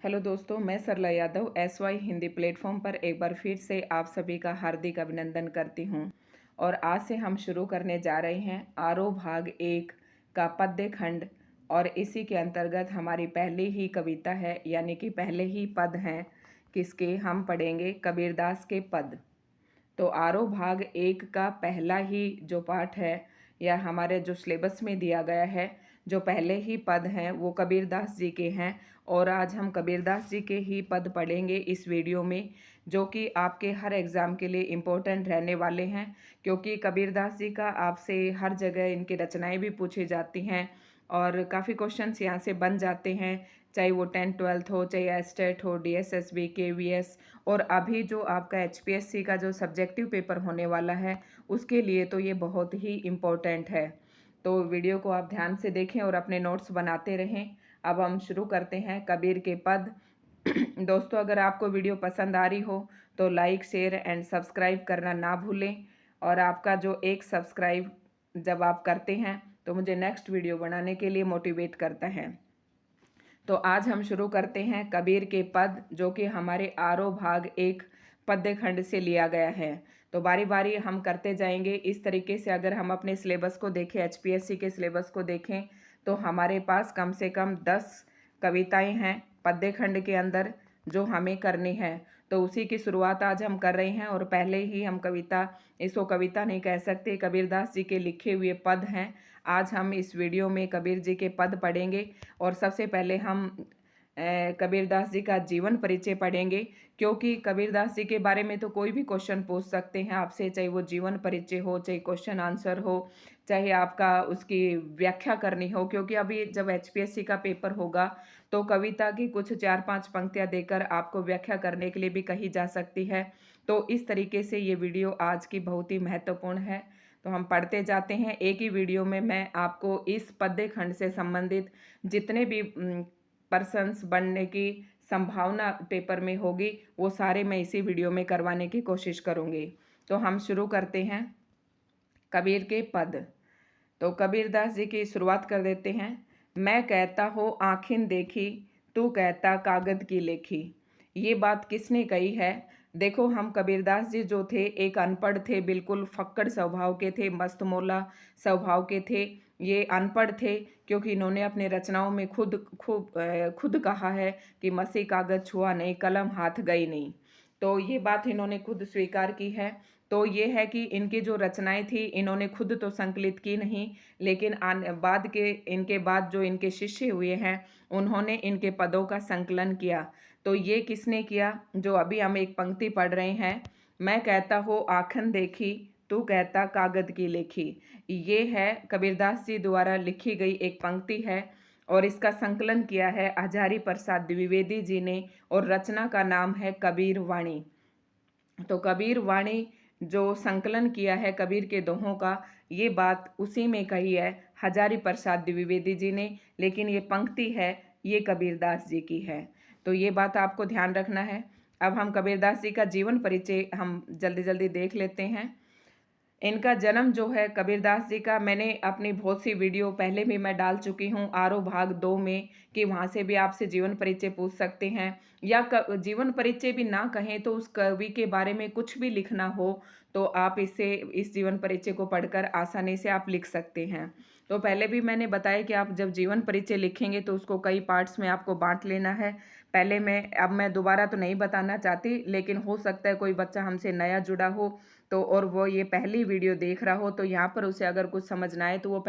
Hello दोस्तों, मैं सरला Yadav SY Hindi platform पर एक बार फिर से आप सभी का हार्दिक अभिनंदन करती हूं। और आज से हम शुरू करने जा रहे हैं आरोह भाग 1 का पद्य खंड। और इसी के अंतर्गत हमारी पहली ही कविता है, यानी कि पहले ही पद हैं किसके, हम पढ़ेंगे कबीरदास के पद। तो आरोह भाग 1 का पहला ही जो पाठ है या हमारे जो सिलेबस में दिया गया है, जो पहले ही पद हैं वो कबीरदास जी के हैं। और आज हम कबीरदास जी के ही पद पढ़ेंगे इस वीडियो में, जो कि आपके हर एग्ज़ाम के लिए इम्पोर्टेंट रहने वाले हैं, क्योंकि कबीरदास जी का आपसे हर जगह इनकी रचनाएं भी पूछी जाती हैं और काफ़ी क्वेश्चंस यहाँ से बन जाते हैं, चाहे वो 10th-12th हो, चाहे एस्टेट हो, DSSB, KVS। और अभी जो आपका HPSC का जो सब्जेक्टिव पेपर होने वाला है उसके लिए तो ये बहुत ही इम्पोर्टेंट है। तो वीडियो को आप ध्यान से देखें और अपने नोट्स बनाते रहें। अब हम शुरू करते हैं कबीर के पद। दोस्तों, अगर आपको वीडियो पसंद आ रही हो तो लाइक, शेयर एंड सब्सक्राइब करना ना भूलें। और आपका जो एक सब्सक्राइब जब आप करते हैं तो मुझे नेक्स्ट वीडियो बनाने के लिए मोटिवेट करता है। तो आज हम शुरू करते हैं कबीर के पद, जो कि हमारे आरोह भाग 1 पद्य खंड से लिया गया है। तो बारी बारी हम करते जाएंगे इस तरीके से। अगर हम अपने सिलेबस को देखें, HPSC के सिलेबस को देखें, तो हमारे पास कम से कम 10 कविताएं हैं पद्य खंड के अंदर जो हमें करनी है। तो उसी की शुरुआत आज हम कर रहे हैं। और पहले ही हम कविता, इसको कविता नहीं कह सकते, कबीरदास जी के लिखे हुए पद हैं। आज हम इस वीडियो में कबीर जी के पद पढ़ेंगे। और सबसे पहले हम कबीरदास जी का जीवन परिचय पढ़ेंगे, क्योंकि कबीरदास जी के बारे में तो कोई भी क्वेश्चन पूछ सकते हैं आपसे, चाहे वो जीवन परिचय हो, चाहे क्वेश्चन आंसर हो, चाहे आपका उसकी व्याख्या करनी हो। क्योंकि अभी जब HPSC का पेपर होगा तो कविता की कुछ 4-5 पंक्तियां देकर आपको व्याख्या करने के लिए भी कही जा सकती है। तो इस तरीके से ये वीडियो आज की बहुत ही महत्वपूर्ण है। तो हम पढ़ते जाते हैं। एक ही वीडियो में मैं आपको इस पद्य खंड से संबंधित जितने भी पर्सन्स बनने की संभावना पेपर में होगी वो सारे मैं इसी वीडियो में करवाने की कोशिश करूँगी। तो हम शुरू करते हैं कबीर के पद। तो कबीरदास जी की शुरुआत कर देते हैं। मैं कहता हो आँखिन देखी, तू कहता कागद की लेखी। ये बात किसने कही है? देखो, हम कबीरदास जी जो थे एक अनपढ़ थे, बिल्कुल फक्कड़ स्वभाव के थे, मस्तमौला स्वभाव के थे। ये अनपढ़ थे क्योंकि इन्होंने अपने रचनाओं में खुद कहा है कि मसी कागज छुआ नहीं, कलम हाथ गई नहीं। तो ये बात इन्होंने खुद स्वीकार की है। तो ये है कि इनकी जो रचनाएं थी इन्होंने खुद तो संकलित की नहीं, लेकिन बाद के इनके बाद जो इनके शिष्य हुए हैं उन्होंने इनके पदों का संकलन किया। तो ये किसने किया? जो अभी हम एक पंक्ति पढ़ रहे हैं, मैं कहता हो आँखन देखी, तू कहता कागद की लेखी। ये है कबीरदास जी द्वारा लिखी गई एक पंक्ति है और इसका संकलन किया है हजारी प्रसाद द्विवेदी जी ने और रचना का नाम है कबीर वाणी। तो कबीर वाणी जो संकलन किया है कबीर के दोहों का, ये बात उसी में कही है हजारी प्रसाद द्विवेदी जी ने, लेकिन ये पंक्ति है ये कबीरदास जी की है। तो ये बात आपको ध्यान रखना है। अब हम कबीरदास जी का जीवन परिचय हम जल्दी जल्दी देख लेते हैं। इनका जन्म जो है कबीरदास जी का, मैंने अपनी बहुत सी वीडियो पहले भी मैं डाल चुकी हूँ आरोह भाग 2 में, कि वहाँ से भी आपसे जीवन परिचय पूछ सकते हैं। या जीवन परिचय भी ना कहें तो उस कवि के बारे में कुछ भी लिखना हो तो आप इस जीवन परिचय को पढ़कर आसानी से आप लिख सकते हैं। तो पहले भी मैंने बताया कि आप जब जीवन परिचय लिखेंगे तो उसको कई पार्ट्स में आपको बांट लेना है। पहले मैं दोबारा तो नहीं बताना चाहती, लेकिन हो सकता है कोई बच्चा हमसे नया जुड़ा हो तो और वो ये पहली वीडियो देख रहा हो तो यहाँ पर उसे अगर कुछ समझ ना आए तो वो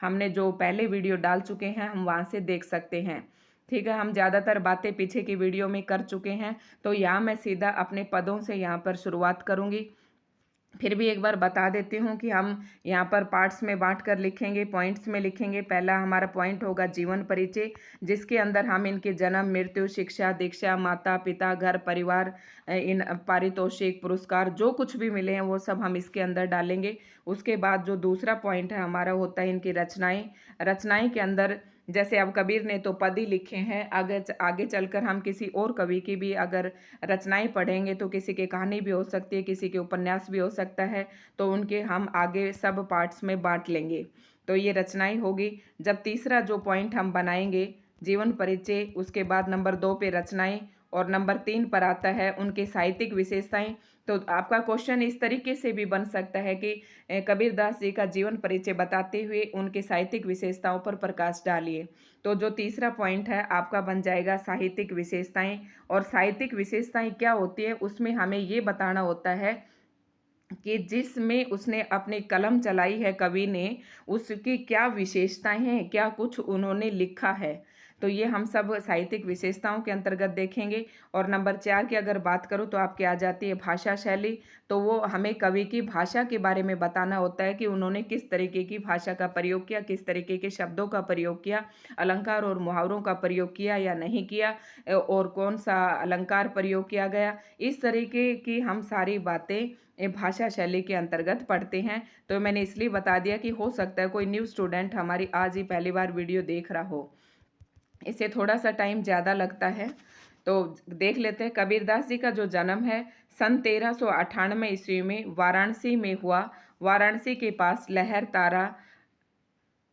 हमने जो पहले वीडियो डाल चुके हैं हम वहाँ से देख सकते हैं। ठीक है, हम ज़्यादातर बातें पीछे की वीडियो में कर चुके हैं। तो यहाँ मैं सीधा अपने पदों से यहाँ पर शुरुआत करूँगी। फिर भी एक बार बता देती हूँ कि हम यहाँ पर पार्ट्स में बांट कर लिखेंगे, पॉइंट्स में लिखेंगे। पहला हमारा पॉइंट होगा जीवन परिचय, जिसके अंदर हम इनके जन्म, मृत्यु, शिक्षा, दीक्षा, माता पिता, घर परिवार, इन पारितोषिक, पुरस्कार जो कुछ भी मिले हैं वो सब हम इसके अंदर डालेंगे। उसके बाद जो दूसरा पॉइंट है हमारा होता है इनकी रचनाएं। रचनाएं के अंदर जैसे अब कबीर ने तो पद ही लिखे हैं, आगे चलकर हम किसी और कवि की भी अगर रचनाएं पढ़ेंगे तो किसी की कहानी भी हो सकती है, किसी के उपन्यास भी हो सकता है, तो उनके हम आगे सब पार्ट्स में बांट लेंगे। तो ये रचनाएं होगी। जब तीसरा जो पॉइंट हम बनाएंगे जीवन परिचय, उसके बाद नंबर 2 पे रचनाएं और नंबर 3 पर आता है उनके साहित्यिक विशेषताएं। तो आपका क्वेश्चन इस तरीके से भी बन सकता है कि कबीरदास जी का जीवन परिचय बताते हुए उनके साहित्यिक विशेषताओं पर प्रकाश डालिए। तो जो तीसरा पॉइंट है आपका बन जाएगा साहित्यिक विशेषताएं। और साहित्यिक विशेषताएं क्या होती है, उसमें हमें ये बताना होता है कि जिसमें उसने अपनी कलम चलाई है कवि ने, उसकी क्या विशेषताएं हैं, क्या कुछ उन्होंने लिखा है। तो ये हम सब साहित्यिक विशेषताओं के अंतर्गत देखेंगे। और नंबर 4 की अगर बात करूँ तो आपकी आ जाती है भाषा शैली। तो वो हमें कवि की भाषा के बारे में बताना होता है कि उन्होंने किस तरीके की भाषा का प्रयोग किया, किस तरीके के शब्दों का प्रयोग किया, अलंकार और मुहावरों का प्रयोग किया या नहीं किया, और कौन सा अलंकार प्रयोग किया गया। इस तरीके की हम सारी बातें भाषा शैली के अंतर्गत पढ़ते हैं। तो मैंने इसलिए बता दिया कि हो सकता है कोई न्यू स्टूडेंट हमारी आज ही पहली बार वीडियो देख रहा हो, इसे थोड़ा सा टाइम ज़्यादा लगता है। तो देख लेते हैं। कबीरदास जी का जो जन्म है सन 1398 ईस्वी में वाराणसी में हुआ। वाराणसी के पास लहर तारा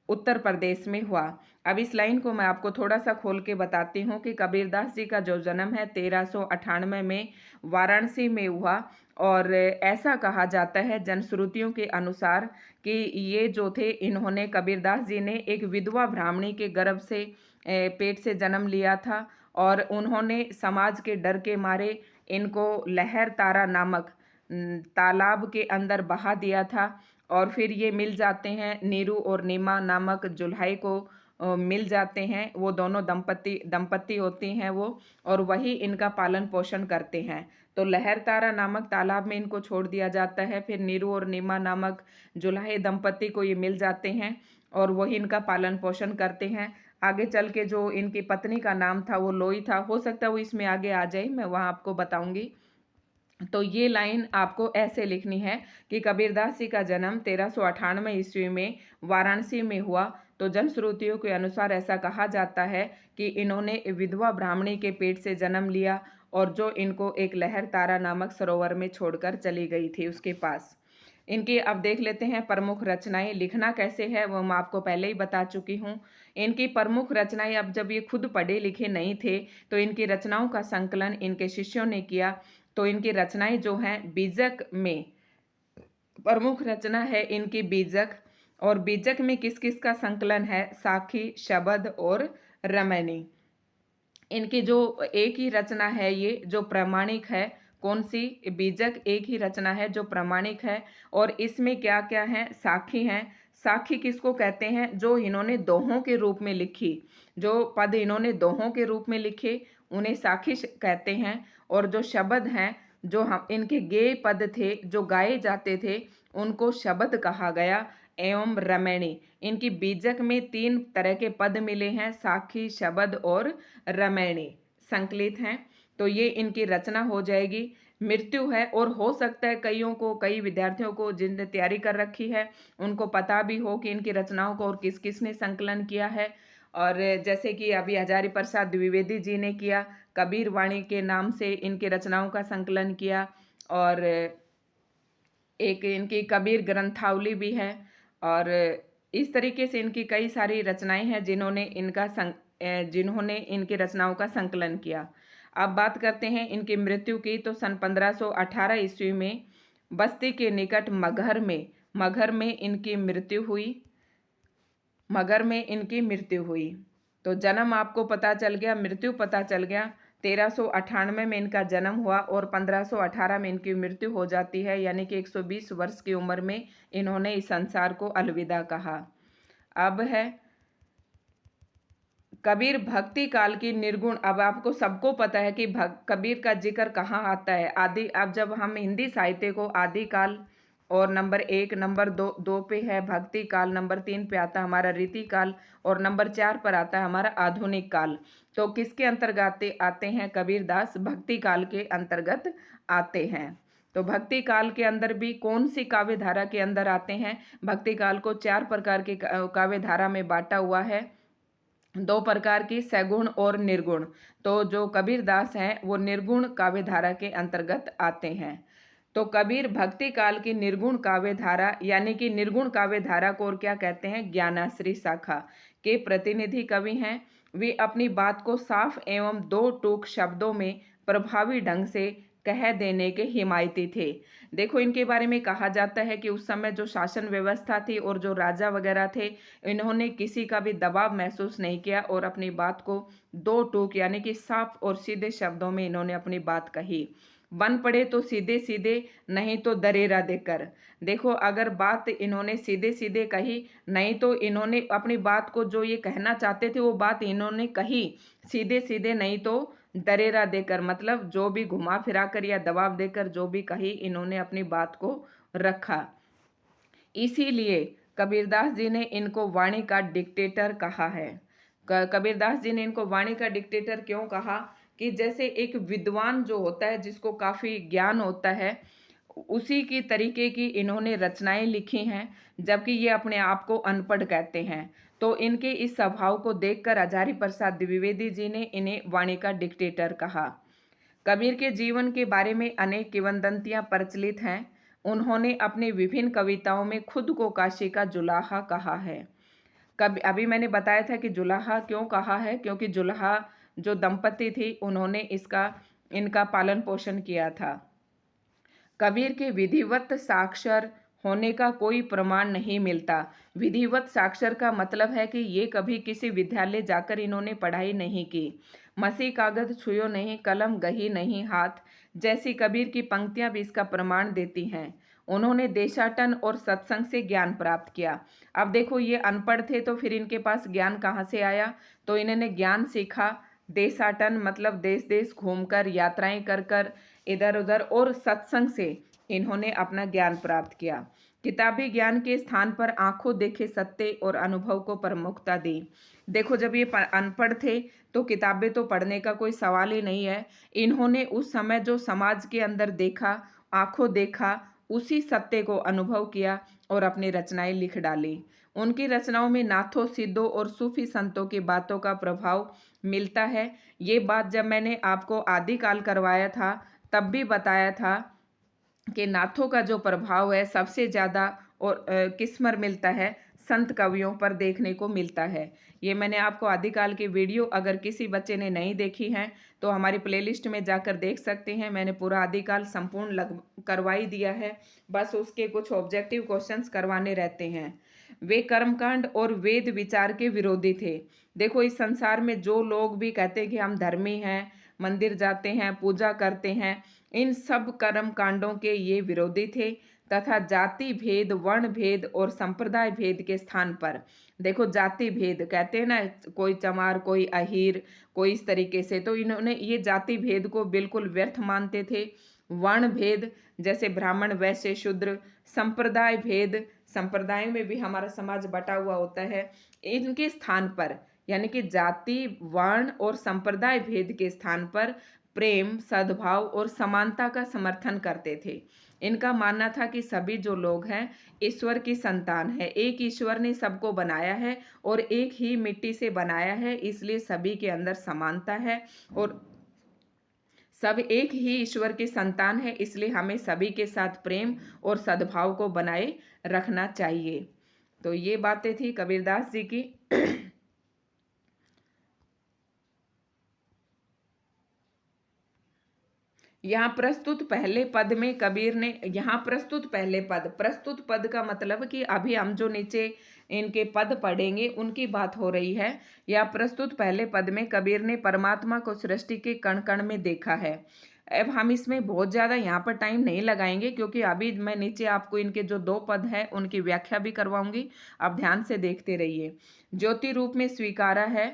उत्तर प्रदेश में हुआ। अब इस लाइन को मैं आपको थोड़ा सा खोल के बताती हूँ कि कबीरदास जी का जो जन्म है 1398 में वाराणसी में हुआ। और ऐसा कहा जाता है जनश्रुतियों के अनुसार कि ये जो थे, इन्होंने कबीरदास जी ने एक विधवा ब्राह्मणी के गर्भ से पेट से जन्म लिया था। और उन्होंने समाज के डर के मारे इनको लहर तारा नामक तालाब के अंदर बहा दिया था। और फिर ये मिल जाते हैं, नीरू और नीमा नामक जुल्हाई को मिल जाते हैं। वो दोनों दंपत्ति होती हैं वो, और वही इनका पालन पोषण करते हैं। तो लहर तारा नामक तालाब में इनको छोड़ दिया जाता है। फिर नीरू और नीमा नामक जुल्हाई दंपत्ति को ये मिल जाते हैं और वही इनका पालन पोषण करते हैं। आगे चल के जो इनकी पत्नी का नाम था वो लोई था, हो सकता है वो इसमें आगे आ जाए, मैं वहाँ आपको बताऊंगी। तो ये लाइन आपको ऐसे लिखनी है कि कबीरदास जी का जन्म 1398 ईस्वी में वाराणसी में हुआ। तो जनश्रुतियों के अनुसार ऐसा कहा जाता है कि इन्होंने विधवा ब्राह्मणी के पेट से जन्म लिया, और जो इनको एक लहर तारा नामक सरोवर में छोड़कर चली गई थी उसके पास। इनकी अब देख लेते हैं प्रमुख रचनाएं। लिखना कैसे है वो मैं आपको पहले ही बता चुकी हूँ। इनकी प्रमुख रचनाएं, अब जब ये खुद पढ़े लिखे नहीं थे तो इनकी रचनाओं का संकलन इनके शिष्यों ने किया। तो इनकी रचनाएं जो हैं बीजक में, प्रमुख रचना है इनकी बीजक। और बीजक में किस किस का संकलन है? साखी, शबद और रमणी। इनकी जो एक ही रचना है ये जो प्रामाणिक है, कौन सी? बीजक एक ही रचना है जो प्रामाणिक है। और इसमें क्या क्या है? साखी हैं। साखी किसको कहते हैं? जो इन्होंने दोहों के रूप में लिखी, जो पद इन्होंने दोहों के रूप में लिखे उन्हें साखी कहते हैं। और जो शब्द हैं, जो हम इनके गेय पद थे जो गाए जाते थे, उनको शब्द कहा गया। एवं रमणी, इनकी बीजक में 3 तरह के पद मिले हैं, साखी, शब्द और रमणी संकलित हैं। तो ये इनकी रचना हो जाएगी। मृत्यु है, और हो सकता है कईयों को, कई विद्यार्थियों को जिनने तैयारी कर रखी है उनको पता भी हो कि इनकी रचनाओं को और किस किस ने संकलन किया है। और जैसे कि अभी हजारी प्रसाद द्विवेदी जी ने किया, कबीर वाणी के नाम से इनकी रचनाओं का संकलन किया। और एक इनकी कबीर ग्रंथावली भी है। और इस तरीके से इनकी कई सारी रचनाएं हैं जिन्होंने इनकी रचनाओं का संकलन किया। अब बात करते हैं इनकी मृत्यु की। तो सन 1518 ईस्वी में बस्ती के निकट मगहर में इनकी मृत्यु हुई। तो जन्म आपको पता चल गया, मृत्यु पता चल गया। 1398 में इनका जन्म हुआ और 1518 में इनकी मृत्यु हो जाती है, यानी कि 120 वर्ष की उम्र में इन्होंने इस संसार को अलविदा कहा। अब है कबीर भक्ति काल की निर्गुण। अब आपको सबको पता है कि कबीर का जिक्र कहाँ आता है? आदि, अब जब हम हिंदी साहित्य को आदि काल और नंबर 1, नंबर 2 पे है भक्ति काल, नंबर 3 पे आता है हमारा रीति काल, और नंबर 4 पर आता है हमारा आधुनिक काल। तो किसके अंतर्गत आते हैं? कबीरदास भक्ति काल के अंतर्गत आते हैं। तो भक्ति काल के अंदर भी कौन सी काव्य धारा के अंदर आते हैं? भक्ति काल को 4 प्रकार की काव्य धारा में बांटा हुआ है। 2 प्रकार की, सगुण और निर्गुण। तो जो कबीरदास हैं वो निर्गुण काव्य धारा के अंतर्गत आते हैं। तो कबीर भक्ति काल की निर्गुण काव्य धारा, यानी कि निर्गुण काव्य धारा को और क्या कहते हैं? ज्ञानाश्री शाखा के प्रतिनिधि कवि हैं। वे अपनी बात को साफ एवं दो टूक शब्दों में प्रभावी ढंग से कह देने के हिमायती थे। देखो, इनके बारे में कहा जाता है कि उस समय जो शासन व्यवस्था थी और जो राजा वगैरह थे, इन्होंने किसी का भी दबाव महसूस नहीं किया और अपनी बात को दो टूक यानी कि साफ और सीधे शब्दों में इन्होंने अपनी बात कही। बन पड़े तो सीधे सीधे, नहीं तो दरेरा देकर। देखो, अगर बात इन्होंने सीधे सीधे कही, नहीं तो इन्होंने अपनी बात को जो ये कहना चाहते थे वो बात इन्होंने कही सीधे सीधे, नहीं तो दरेरा देकर, मतलब जो भी घुमा फिरा कर या दबाव देकर जो भी कही, इन्होंने अपनी बात को रखा। इसीलिए कबीरदास जी ने इनको वाणी का डिक्टेटर कहा है। कबीरदास जी ने इनको वाणी का डिक्टेटर क्यों कहा? कि जैसे एक विद्वान जो होता है, जिसको काफ़ी ज्ञान होता है, उसी की तरीके की इन्होंने रचनाएं लिखी हैं, जबकि ये अपने आप को अनपढ़ कहते हैं। तो इनके इस स्वभाव को देखकर हजारी प्रसाद द्विवेदी जी ने इन्हें वाणी का डिक्टेटर कहा। कबीर के जीवन के बारे में अनेक किंवदंतियां प्रचलित हैं। उन्होंने अपनी विभिन्न कविताओं में खुद को काशी का जुलाहा कहा है। कभी अभी मैंने बताया था कि जुलाहा क्यों कहा है, क्योंकि जुलाहा जो दंपति थी, उन्होंने इनका पालन पोषण किया था। कबीर के विधिवत साक्षर होने का कोई प्रमाण नहीं मिलता। विधिवत साक्षर का मतलब है कि ये कभी किसी विद्यालय जाकर इन्होंने पढ़ाई नहीं की। मसी कागज छुयो नहीं, कलम गही नहीं हाथ, जैसी कबीर की पंक्तियां भी इसका प्रमाण देती हैं। उन्होंने देशाटन और सत्संग से ज्ञान प्राप्त किया। अब देखो, ये अनपढ़ थे तो फिर इनके पास ज्ञान कहाँ से आया? तो इन्होंने ज्ञान सीखा देशाटन, मतलब देश देश घूमकर, यात्राएं कर कर, इधर उधर, और सत्संग से इन्होंने अपना ज्ञान प्राप्त किया। किताबी ज्ञान के स्थान पर आंखों देखे सत्य और अनुभव को प्रमुखता दी। देखो, जब ये अनपढ़ थे तो किताबें तो पढ़ने का कोई सवाल ही नहीं है। इन्होंने उस समय जो समाज के अंदर देखा, आंखों देखा, उसी सत्य को अनुभव किया और अपनी रचनाएं लिख डाली। उनकी रचनाओं में नाथों, सिद्धों और सूफी संतों की बातों का प्रभाव मिलता है। ये बात जब मैंने आपको आदिकाल करवाया था, तब भी बताया था कि नाथों का जो प्रभाव है सबसे ज़्यादा और किस पर मिलता है? संत कवियों पर देखने को मिलता है। ये मैंने आपको आदिकाल की वीडियो, अगर किसी बच्चे ने नहीं देखी है तो हमारी प्लेलिस्ट में जाकर देख सकते हैं। मैंने पूरा आदिकाल संपूर्ण करवाई दिया है, बस उसके कुछ ऑब्जेक्टिव क्वेश्चंस करवाने रहते हैं। वे कर्मकांड और वेद विचार के विरोधी थे। देखो, इस संसार में जो लोग भी कहते हैं कि हम धर्मी हैं, मंदिर जाते हैं, पूजा करते हैं, इन सब कर्म कांडों के ये विरोधी थे तथा जाति भेद, वर्ण भेद और संप्रदाय भेद के स्थान पर, देखो जाति भेद कहते हैं ना, कोई चमार, कोई अहीर, कोई इस तरीके से, तो इन्होंने ये जाति भेद को बिल्कुल व्यर्थ मानते थे। वर्ण भेद, जैसे ब्राह्मण, वैश्य, शूद्र, संप्रदाय भेद, संप्रदाय में भी हमारा समाज बटा हुआ होता है, इनके स्थान पर, यानी कि जाति, वर्ण और संप्रदाय भेद के स्थान पर प्रेम, सद्भाव और समानता का समर्थन करते थे। इनका मानना था कि सभी जो लोग हैं ईश्वर की संतान है, एक ईश्वर ने सबको बनाया है और एक ही मिट्टी से बनाया है, इसलिए सभी के अंदर समानता है और सब एक ही ईश्वर की संतान है, इसलिए हमें सभी के साथ प्रेम और सद्भाव को बनाए रखना चाहिए। तो ये बातें थी कबीरदास जी की। यहाँ प्रस्तुत पहले पद में कबीर ने, यहाँ प्रस्तुत पहले पद, प्रस्तुत पद का मतलब कि अभी हम जो नीचे इनके पद पढ़ेंगे उनकी बात हो रही है। या प्रस्तुत पहले पद में कबीर ने परमात्मा को सृष्टि के कण कण में देखा है। अब हम इसमें बहुत ज़्यादा यहाँ पर टाइम नहीं लगाएंगे, क्योंकि अभी मैं नीचे आपको इनके जो दो पद हैं उनकी व्याख्या भी करवाऊंगी। आप ध्यान से देखते रहिए। ज्योति रूप में स्वीकारा है,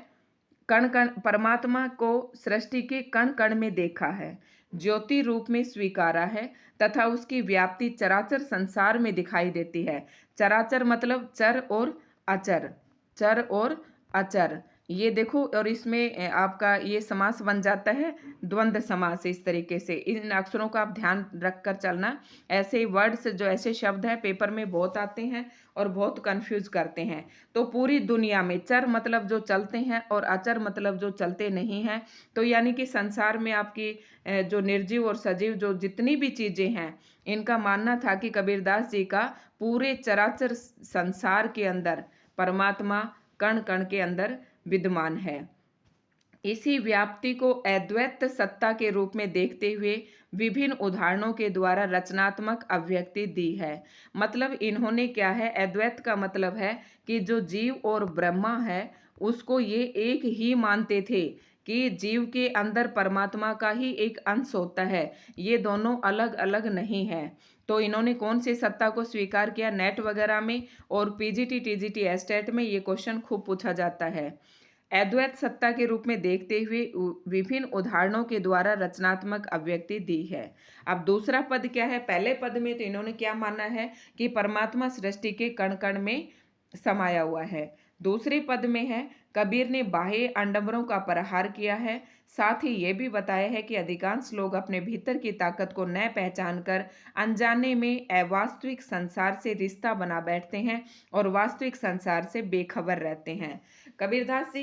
कण कण, परमात्मा को सृष्टि के कण कण में देखा है, ज्योति रूप में स्वीकारा है तथा उसकी व्याप्ति चराचर संसार में दिखाई देती है। चराचर मतलब चर और अचर, चर और अचर। ये देखो, और इसमें आपका ये समास बन जाता है द्वंद्व समास। इस तरीके से इन अक्षरों का आप ध्यान रख कर चलना। ऐसे वर्ड्स, जो ऐसे शब्द हैं पेपर में बहुत आते हैं और बहुत कंफ्यूज करते हैं। तो पूरी दुनिया में चर मतलब जो चलते हैं और अचर मतलब जो चलते नहीं हैं। तो यानी कि संसार में आपकी जो निर्जीव और सजीव जो जितनी भी चीज़ें हैं, इनका मानना था कि कबीरदास जी का पूरे चराचर संसार के अंदर परमात्मा कण कण के अंदर विद्यमान है। इसी व्याप्ति को अद्वैत सत्ता के रूप में देखते हुए विभिन्न उदाहरणों के द्वारा रचनात्मक अभिव्यक्ति दी है। मतलब इन्होंने क्या है, अद्वैत का मतलब है कि जो जीव और ब्रह्मा है उसको ये एक ही मानते थे कि जीव के अंदर परमात्मा का ही एक अंश होता है, ये दोनों अलग अलग नहीं है। तो इन्होंने कौन सी सत्ता को स्वीकार किया, नेट वगैरह में और पीजीटी टीजीटी एस्टेट में ये क्वेश्चन खूब पूछा जाता है। अद्वैत सत्ता के रूप में देखते हुए विभिन्न उदाहरणों के द्वारा रचनात्मक अभिव्यक्ति दी है। अब दूसरा पद क्या है, पहले पद में तो इन्होंने क्या माना है कि परमात्मा सृष्टि के कण कण में समाया हुआ है। दूसरे पद में है कबीर ने बाह्य आडंबरों का प्रहार किया है, साथ ही ये भी बताया है कि अधिकांश लोग अपने भीतर की ताकत को न पहचान कर अनजाने में अवास्तविक संसार से रिश्ता बना बैठते हैं और वास्तविक संसार से बेखबर रहते हैं। कबीरदास जी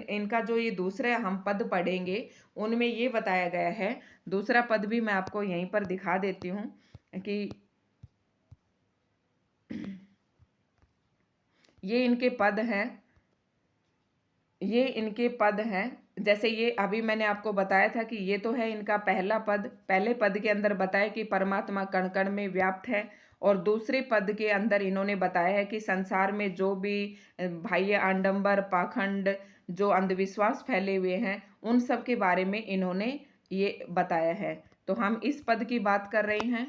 इनका जो ये दूसरा हम पद पढ़ेंगे उनमें ये बताया गया है। दूसरा पद भी मैं आपको यहीं पर दिखा देती हूँ कि ये इनके पद हैं, ये इनके पद हैं। जैसे ये अभी मैंने आपको बताया था कि ये तो है इनका पहला पद, पहले पद के अंदर बताया कि परमात्मा कण कण में व्याप्त है, और दूसरे पद के अंदर इन्होंने बताया है कि संसार में जो भी बाह्य आडंबर पाखंड जो अंधविश्वास फैले हुए हैं उन सब के बारे में इन्होंने ये बताया है। तो हम इस पद की बात कर रहे हैं।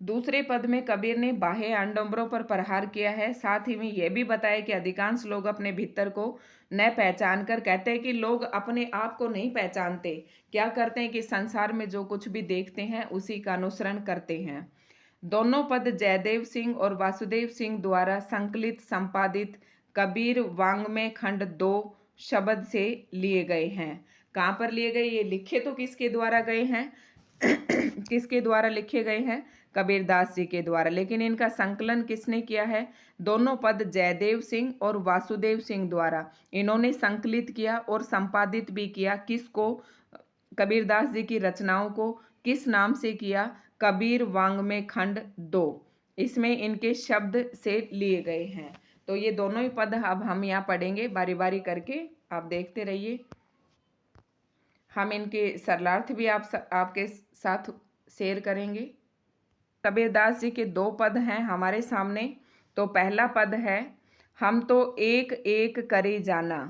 दूसरे पद में कबीर ने बाह्य आडंबरों पर प्रहार किया है, साथ ही में यह भी बताया कि अधिकांश लोग अपने भीतर को न पहचान कर, कहते हैं कि लोग अपने आप को नहीं पहचानते, क्या करते हैं कि संसार में जो कुछ भी देखते हैं उसी का अनुसरण करते हैं। दोनों पद जयदेव सिंह और वासुदेव सिंह द्वारा संकलित संपादित कबीर वाङ्मय खंड 2 शब्द से लिए गए हैं। कहाँ पर लिए गए, ये लिखे तो किसके द्वारा गए हैं किसके द्वारा लिखे गए हैं, कबीरदास जी के द्वारा, लेकिन इनका संकलन किसने किया है, दोनों पद जयदेव सिंह और वासुदेव सिंह द्वारा इन्होंने संकलित किया और संपादित भी किया। किसको, कबीरदास जी की रचनाओं को किस नाम से किया, कबीर वाङ्मय खंड 2, इसमें इनके शब्द से लिए गए हैं। तो ये दोनों ही पद अब हम यहाँ पढ़ेंगे बारी बारी करके, आप देखते रहिए। हम इनके सरलार्थ भी आपके साथ शेयर करेंगे। कबीरदास जी के 2 पद हैं हमारे सामने। तो पहला पद है, हम तो एक एक करे जाना।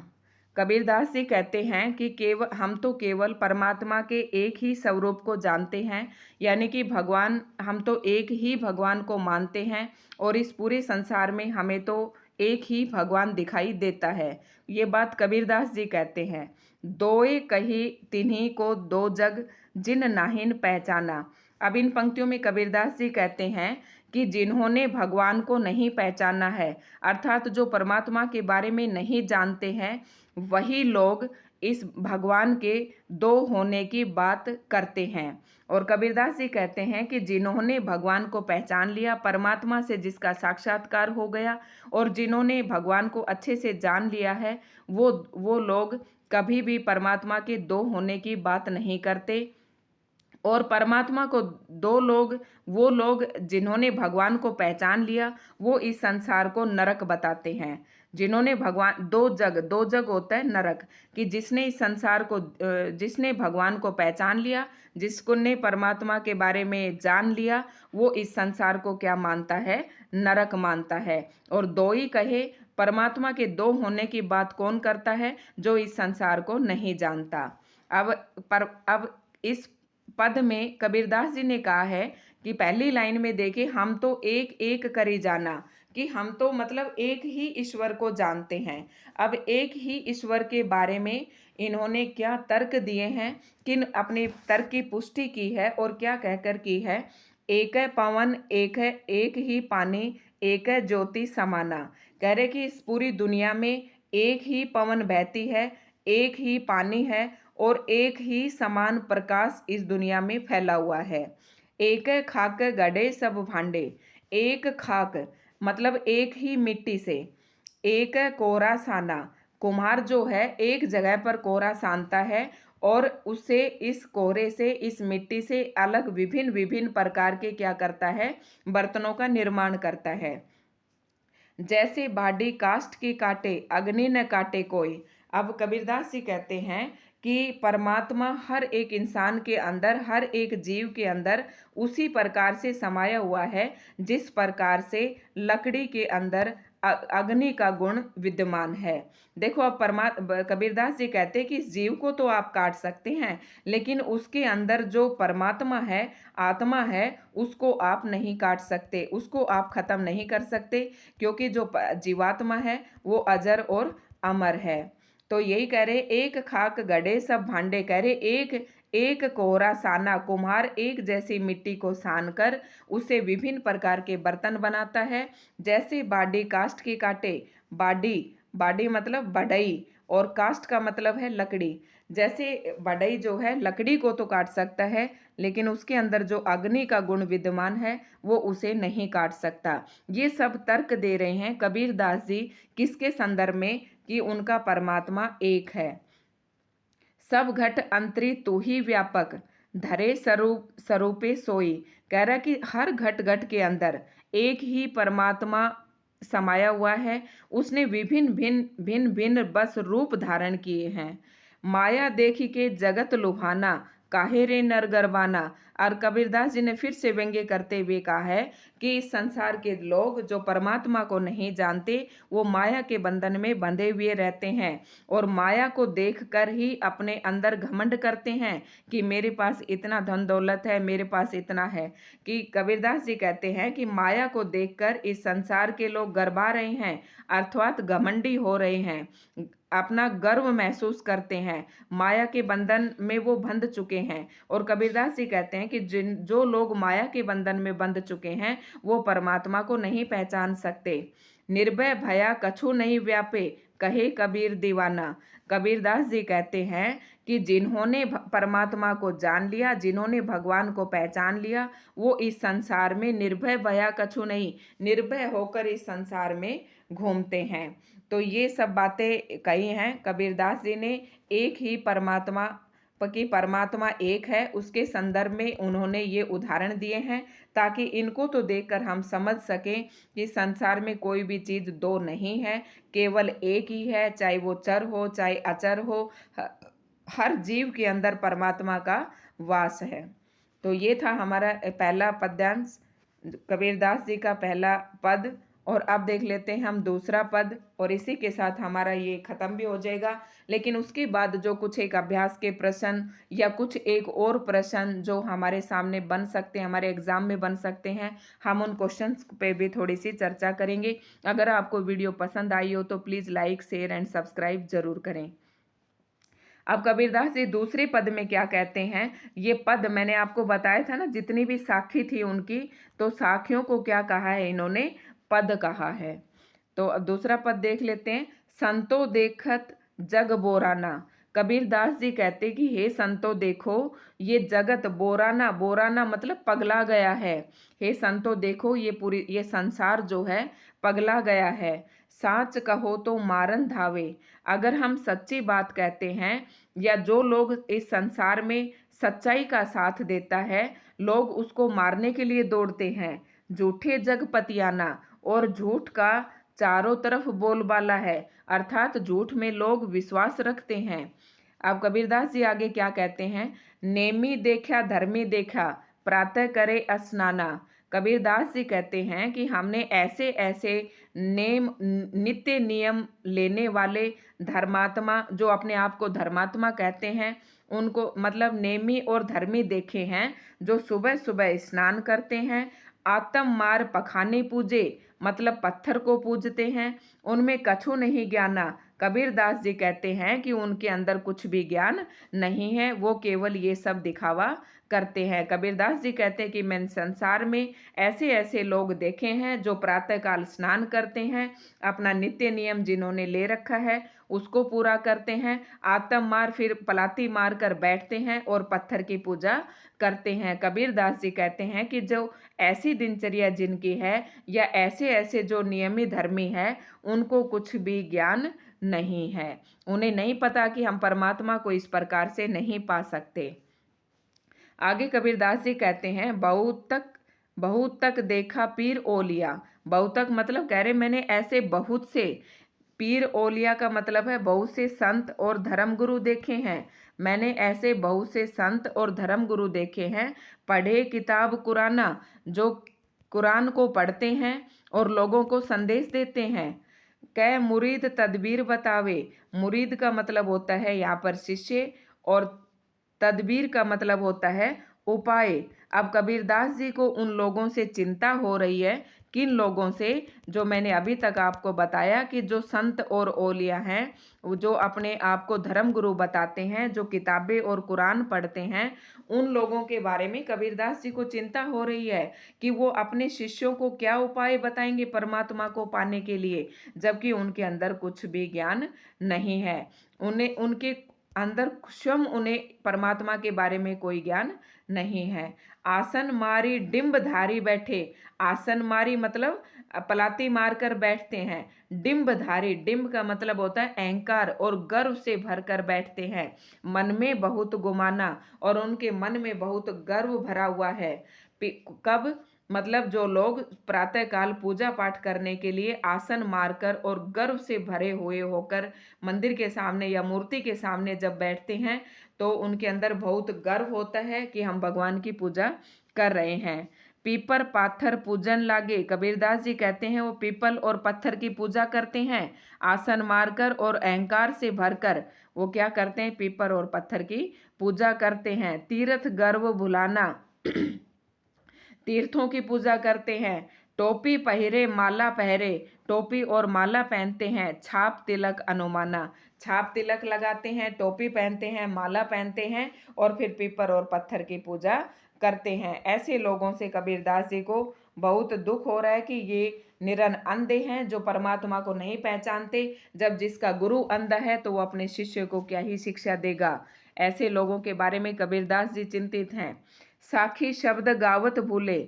कबीरदास जी कहते हैं कि हम तो केवल परमात्मा के एक ही स्वरूप को जानते हैं, यानी कि भगवान, हम तो एक ही भगवान को मानते हैं और इस पूरे संसार में हमें तो एक ही भगवान दिखाई देता है। ये बात कबीरदास जी कहते हैं। दोए कही तिन्हीं को दो जग, जिन नाहिन पहचाना। अब इन पंक्तियों में कबीरदास जी कहते हैं कि जिन्होंने भगवान को नहीं पहचाना है, अर्थात जो परमात्मा के बारे में नहीं जानते हैं, वही लोग इस भगवान के दो होने की बात करते हैं। और कबीरदास जी कहते हैं कि जिन्होंने भगवान को पहचान लिया, परमात्मा से जिसका साक्षात्कार हो गया, और जिन्होंने भगवान को अच्छे से जान लिया है, वो लोग कभी भी परमात्मा के दो होने की बात नहीं करते। और परमात्मा को वो लोग जिन्होंने भगवान को पहचान लिया, वो इस संसार को नरक बताते हैं। जिन्होंने भगवान, दो जग होता है नरक, कि जिसने इस संसार को, जिसने भगवान को पहचान लिया, जिसने परमात्मा के बारे में जान लिया, वो इस संसार को क्या मानता है, नरक मानता है। और दो ही कहे, परमात्मा के दो होने की बात कौन करता है, जो इस संसार को नहीं जानता। अब इस पद में कबीरदास जी ने कहा है कि पहली लाइन में देखिए, हम तो एक एक करी जाना, कि हम तो मतलब एक ही ईश्वर को जानते हैं। अब एक ही ईश्वर के बारे में इन्होंने क्या तर्क दिए हैं, किन अपने तर्क की पुष्टि की है और क्या कहकर की है, एक है पवन, एक ही पानी, एक है ज्योति समाना। कह रहे कि इस पूरी दुनिया में एक ही पवन बहती है, एक ही पानी है और एक ही समान प्रकाश इस दुनिया में फैला हुआ है। एक खाक गढ़े सब भांडे, एक खाक मतलब एक ही मिट्टी से, एक कोरा साना, कुम्हार जो है एक जगह पर कोरा सानता है और उससे, इस कोरे से, इस मिट्टी से अलग विभिन्न विभिन्न प्रकार के क्या करता है, बर्तनों का निर्माण करता है। जैसे बाडी काष्ठ की काटे अग्नि न काटे कोई। अब कबीरदास जी कहते हैं कि परमात्मा हर एक इंसान के अंदर, हर एक जीव के अंदर उसी प्रकार से समाया हुआ है जिस प्रकार से लकड़ी के अंदर अग्नि का गुण विद्यमान है। देखो, अब कबीरदास जी कहते हैं कि इस जीव को तो आप काट सकते हैं, लेकिन उसके अंदर जो परमात्मा है, आत्मा है, उसको आप नहीं काट सकते, उसको आप खत्म नहीं कर सकते, क्योंकि जो जीवात्मा है वो अजर और अमर है। तो यही कह रहे, एक खाक गड़े सब भांडे, कह रहे एक एक कोहरा साना, कुम्हार एक जैसी मिट्टी को सान कर उसे विभिन्न प्रकार के बर्तन बनाता है। जैसे बाडी काष्ठ की काटे, बाडी बाडी मतलब बढ़ई, और काष्ठ का मतलब है लकड़ी। जैसे बढ़ई जो है लकड़ी को तो काट सकता है, लेकिन उसके अंदर जो अग्नि का गुण विद्यमान है वो उसे नहीं काट सकता। ये सब तर्क दे रहे हैं कबीरदास जी, किसके संदर्भ में, कि उनका परमात्मा एक है। सब घट अंतरी तू ही व्यापक, धरे स्वरूपे सोई। कह रहा कि हर घट घट के अंदर एक ही परमात्मा समाया हुआ है। उसने विभिन्न भिन्न भिन्न भिन्न बस रूप धारण किए हैं। माया देखी के जगत लुभाना, काहे रे नर गरबाना। और कबीरदास जी ने फिर से व्यंग्य करते हुए कहा है कि इस संसार के लोग जो परमात्मा को नहीं जानते वो माया के बंधन में बंधे हुए रहते हैं, और माया को देखकर ही अपने अंदर घमंड करते हैं कि मेरे पास इतना धन दौलत है, मेरे पास इतना है। कि कबीरदास जी कहते हैं कि माया को देखकर इस संसार के लोग गरबा रहे हैं, अर्थात घमंडी हो रहे हैं, अपना गर्व महसूस करते हैं, माया के बंधन में वो बंध चुके हैं। और कबीरदास जी कहते हैं कि जो लोग माया के बंधन में बंध चुके हैं वो परमात्मा को नहीं पहचान सकते। निर्भय भया कछु नहीं व्यापे, कहे कबीर दीवाना। कबीरदास जी कहते हैं कि जिन्होंने परमात्मा को जान लिया, जिन्होंने भगवान को पहचान लिया, वो इस संसार में निर्भय भया कछु नहीं, निर्भय होकर इस संसार में घूमते हैं। तो ये सब बातें कही हैं कबीरदास जी ने। एक ही परमात्मा कि परमात्मा एक है, उसके संदर्भ में उन्होंने ये उदाहरण दिए हैं, ताकि इनको तो देखकर हम समझ सकें कि संसार में कोई भी चीज़ दो नहीं है, केवल एक ही है, चाहे वो चर हो चाहे अचर हो, हर जीव के अंदर परमात्मा का वास है। तो ये था हमारा पहला पद्यांश, कबीरदास जी का पहला पद। और अब देख लेते हैं हम दूसरा पद, और इसी के साथ हमारा ये खत्म भी हो जाएगा। लेकिन उसके बाद जो कुछ एक अभ्यास के प्रश्न या कुछ एक और प्रश्न जो हमारे सामने बन सकते हैं, हमारे एग्जाम में बन सकते हैं, हम उन क्वेश्चंस पे भी थोड़ी सी चर्चा करेंगे। अगर आपको वीडियो पसंद आई हो तो please like, share and subscribe जरूर करें। अब कबीरदास जी दूसरे पद में क्या कहते हैं, ये पद मैंने आपको बताया था ना, जितनी भी साखी थी उनकी, तो साखियों को क्या कहा है इन्होंने, पद कहा है। तो अब दूसरा पद देख लेते हैं। संतो देखत जग बोराना। कबीरदास जी कहते कि हे संतो देखो, ये जगत बोराना, बोराना मतलब पगला गया है। हे संतो देखो, ये संसार जो है पगला गया है। साच कहो तो मारन धावे। अगर हम सच्ची बात कहते हैं, या जो लोग इस संसार में सच्चाई का साथ देता है, लोग उसको मारने के लिए दौड़ते हैं। झूठे जग पतियाना, और झूठ का चारों तरफ बोलबाला है, अर्थात झूठ में लोग विश्वास रखते हैं। अब कबीरदास जी आगे क्या कहते हैं, नेमी देखा धर्मी देखा, प्रातः करे स्नाना। कबीरदास जी कहते हैं कि हमने ऐसे ऐसे नित्य नियम लेने वाले धर्मात्मा, जो अपने आप को धर्मात्मा कहते हैं, उनको मतलब नेमी और धर्मी देखे हैं, जो सुबह सुबह स्नान करते हैं, आत्म मार पखाने पूजे मतलब पत्थर को पूजते हैं, उनमें कछु नहीं ज्ञाना। कबीरदास जी कहते हैं कि उनके अंदर कुछ भी ज्ञान नहीं है, वो केवल ये सब दिखावा करते हैं। कबीरदास जी कहते हैं कि मैंने संसार में ऐसे ऐसे लोग देखे हैं जो प्रातःकाल स्नान करते हैं, अपना नित्य नियम जिन्होंने ले रखा है उसको पूरा करते हैं, आत्म मार फिर पलाती मार कर बैठते हैं और पत्थर की पूजा करते हैं। कबीरदास जी कहते हैं कि जो ऐसी दिनचर्या जिनकी है, या ऐसे ऐसे जो नियमित धर्मी है, उनको कुछ भी ज्ञान नहीं है, उन्हें नहीं पता कि हम परमात्मा को इस प्रकार से नहीं पा सकते। आगे कबीरदास जी कहते हैं, बहुत तक देखा पीर ओलिया, बहुतक मतलब कह रहे मैंने ऐसे बहुत से पीर औलिया का मतलब है बहुत से संत और धर्मगुरु देखे हैं। मैंने ऐसे बहुत से संत और धर्मगुरु देखे हैं, पढ़े किताब कुराना, जो कुरान को पढ़ते हैं और लोगों को संदेश देते हैं। कै मुरीद तदबीर बतावे, मुरीद का मतलब होता है यहाँ पर शिष्य, और तदबीर का मतलब होता है उपाय। अब कबीरदास जी को उन लोगों से चिंता हो रही है, किन लोगों से, जो मैंने अभी तक आपको बताया कि जो संत और औलिया हैं, जो अपने आप को धर्मगुरु बताते हैं, जो किताबें और कुरान पढ़ते हैं, उन लोगों के बारे में कबीरदास जी को चिंता हो रही है कि वो अपने शिष्यों को क्या उपाय बताएंगे परमात्मा को पाने के लिए, जबकि उनके अंदर कुछ भी ज्ञान नहीं है। उन्हें उनके अंदर स्वयं उन्हें परमात्मा के बारे में कोई ज्ञान नहीं है। आसन मारी डिंब धारी बैठे, आसन मारी मतलब पलाती मारकर बैठते हैं, डिंब धारी, डिंब का मतलब होता है अहंकार और गर्व से भरकर बैठते हैं, मन में बहुत गुमाना, और उनके मन में बहुत गर्व भरा हुआ है। कब मतलब जो लोग प्रातःकाल पूजा पाठ करने के लिए आसन मारकर और गर्व से भरे हुए होकर मंदिर के सामने या मूर्ति के सामने जब बैठते हैं, तो उनके अंदर बहुत गर्व होता है कि हम भगवान की पूजा कर रहे हैं। पीपर पाथर पूजन लागे, कबीरदास जी कहते हैं वो पीपल और पत्थर की पूजा करते हैं, आसन मारकर और अहंकार से भरकर वो क्या करते हैं, पीपर और पत्थर की पूजा करते हैं। तीर्थ गर्व भुलाना, तीर्थों की पूजा करते हैं। टोपी पहरे माला पहरे, टोपी और माला पहनते हैं। छाप तिलक अनुमाना, छाप तिलक लगाते हैं, टोपी पहनते हैं, माला पहनते हैं, और फिर पीपर और पत्थर की पूजा करते हैं। ऐसे लोगों से कबीरदास जी को बहुत दुख हो रहा है कि ये निरन अंधे हैं, जो परमात्मा को नहीं पहचानते। जब जिसका गुरु अंधा है तो वो अपने शिष्य को क्या ही शिक्षा देगा। ऐसे लोगों के बारे में कबीरदास जी चिंतित हैं। साखी शब्द गावत भूले,